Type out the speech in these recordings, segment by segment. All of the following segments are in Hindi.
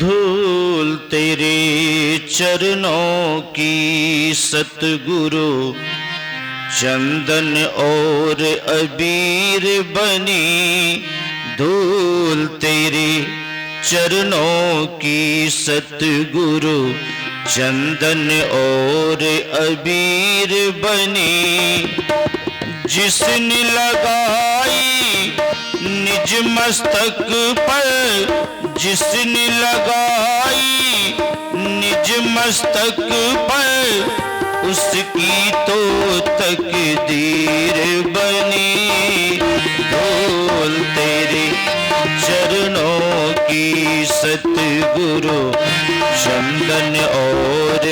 धूल तेरे चरणों की सतगुरु चंदन और अबीर बनी। धूल तेरे चरणों की सतगुरु चंदन और अबीर बनी। जिसने लगाई निज मस्तक पर, जिसने लगाई निज मस्तक पर, उसकी तो तकदीर बनी। धूल तेरे चरणों की सतगुरु चंदन और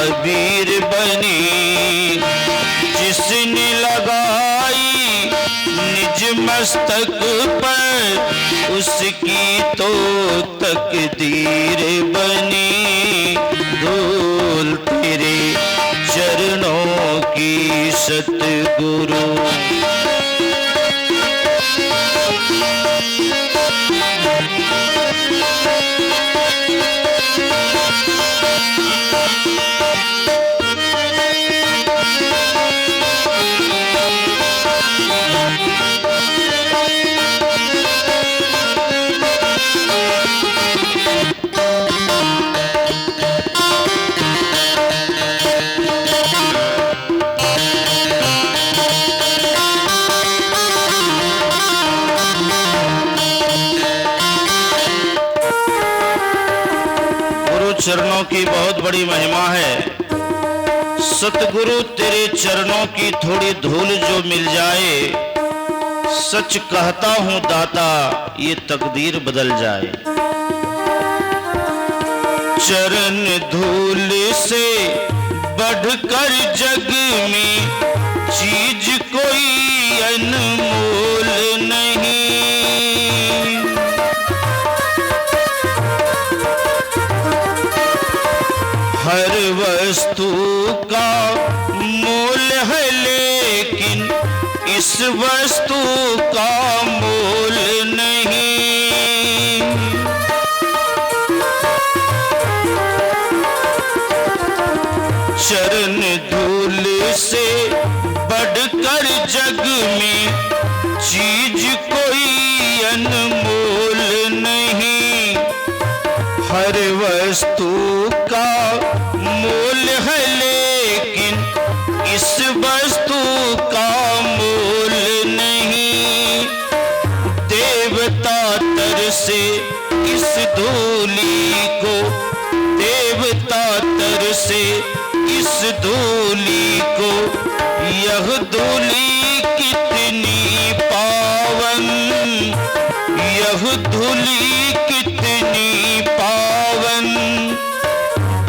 अबीर बनी। जिसने लगाई निज मस्तक पर, उसकी तो तकदीर बनी। धूल तेरे चरणों की सतगुरु। चरणों की बहुत बड़ी महिमा है। सतगुरु तेरे चरणों की थोड़ी धूल जो मिल जाए, सच कहता हूं दाता ये तकदीर बदल जाए। चरण धूल से बढ़कर जग में चीज कोई अनमोल नहीं। हर वस्तु का मोल है लेकिन इस वस्तु का मोल नहीं। चरण धूल से बढ़कर जग में चीज कोई अनमोल नहीं। हर वस्तु का मोल है लेकिन इस वस्तु का मोल नहीं। देवता तरसे इस धूली को, देवता तरसे इस धूली को। यह धूली कितनी पावन, यह धूली कितनी पावन।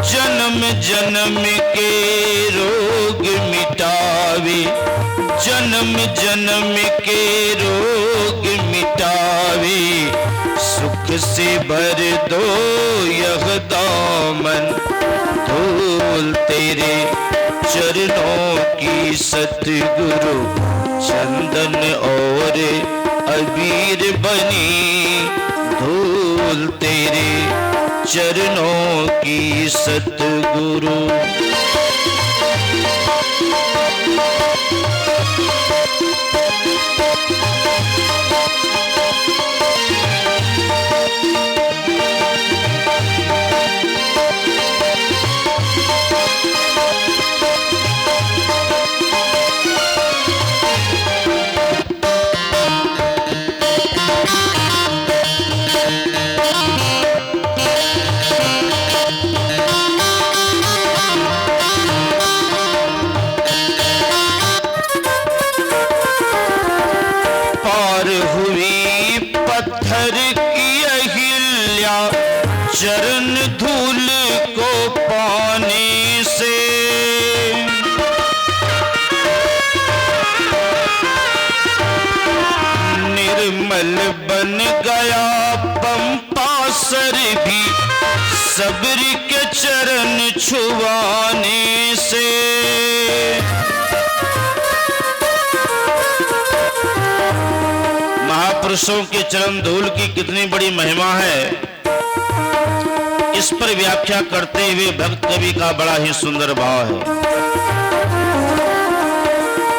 जन्म जन्म के रोग मिटावे, जन्म जन्म के रोग मिटावे। सुख से भर दो यह दामन। धूल तेरे चरणों की सतगुरु चंदन और अबीर बनी। धूल तेरे चरणों की सतगुरु। चरण धूल को पाने से निर्मल बन गया पंपासर भी सब्र के चरण छुआने से। महापुरुषों के चरण धूल की कितनी बड़ी महिमा है। इस पर व्याख्या करते हुए भक्त कवि का बड़ा ही सुंदर भाव है।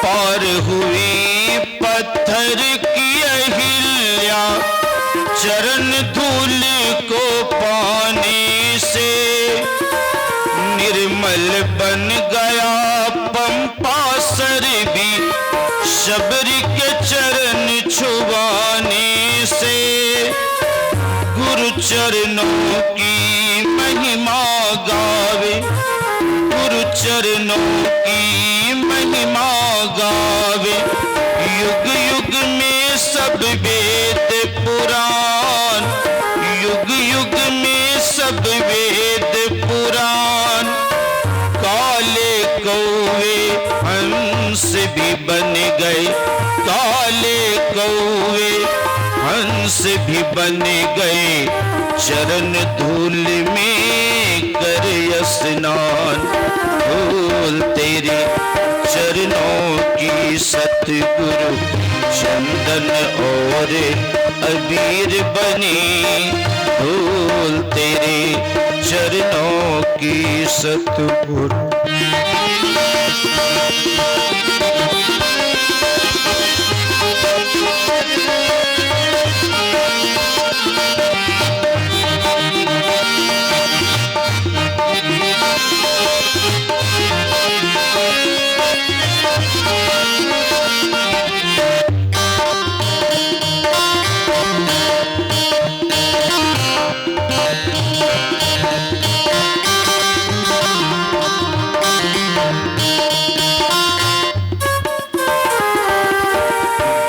पार हुई पत्थर की अहिल्या चरण धूल को पाने से, निर्मल बन गया पंपासर भी शबरी के चरण छुआने से। गुरु चरणों की महिमा गावे, गुरु चरणों की महिमा गावे, युग युग में सब वेद पुराण, युग युग में सब वेद पुराण। काले कौवे हंस भी बन गए, काले कौवे हंस भी बन गए, चरण धूल में कर स्नान। धूल तेरे चरणों की सतगुरु चंदन और अबीर बनी, धूल तेरे चरणों की सतगुरु।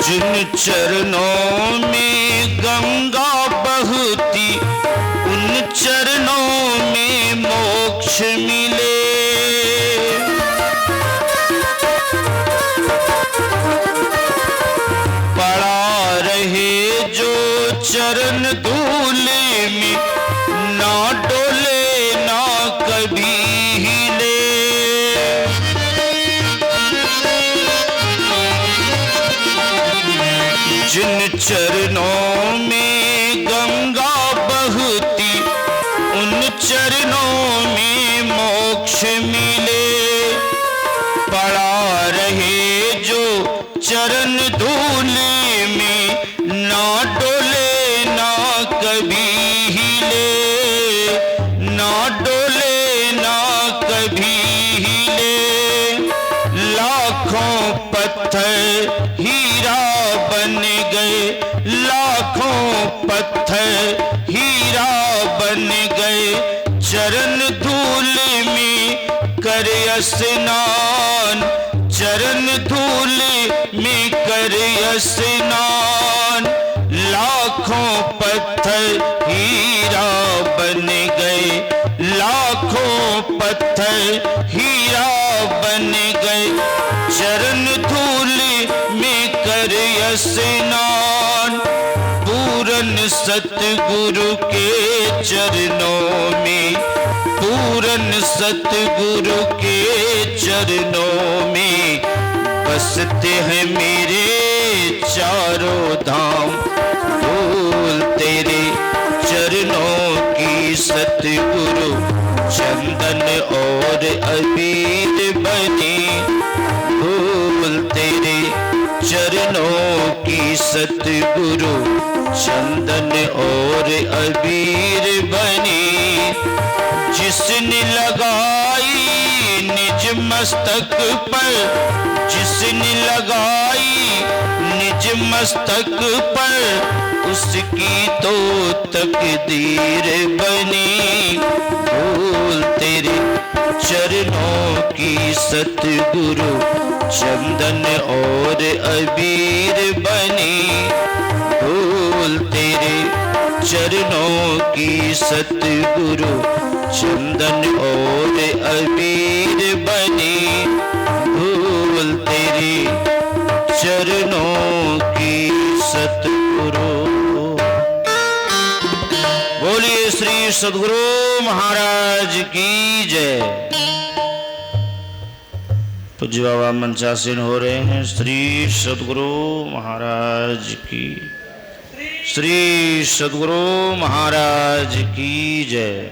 जिन चरणों में गंगा बहती, उन चरणों में मोक्ष मिले। पड़ा रहे जो चरण धूल में, ना डोले ना कभी हिले। जिन चरणों में गंगा बहती, उन चरणों में मोक्ष मिले। पड़ा रहे जो चरण धूल में, ना डोले ना कभी हिले, ना डोले ना कभी हिले। लाखों पत्थर हीरा बन गए, लाखों पत्थर हीरा बन गए, चरण धूल में कर स्नान, चरण धूल में कर स्नान। लाखों पत्थर हीरा बन गए, लाखों पत्थर हीरा बन गए, चरण धूल में कर स्नान। पूरन सतगुरु के चरणों में, पूरन सतगुरु के चरणों में बसते हैं मेरे चारों धाम। धूल तेरे चरणों की सतगुरु चंदन और अबीर बनी, धूल तेरे चरणों की सतगुरु चंदन और अबीर बनी। जिसने लगाई निज मस्तक पर, जिसने लगाई निज मस्तक पर, उसकी तो तकदीर बनी। धूल तेरे चरणों की सतगुरु चंदन और अबीर बनी, धूल तेरे चरणों की सतगुरु चंदन और अबीर बनी, धूल तेरे चरणों की सतगुरु। बोलिए श्री सद्गुरु महाराज की जय। पूज्य बाबा मंचासीन हो रहे हैं। श्री सद्गुरु महाराज की, श्री सद्गुरु महाराज की जय।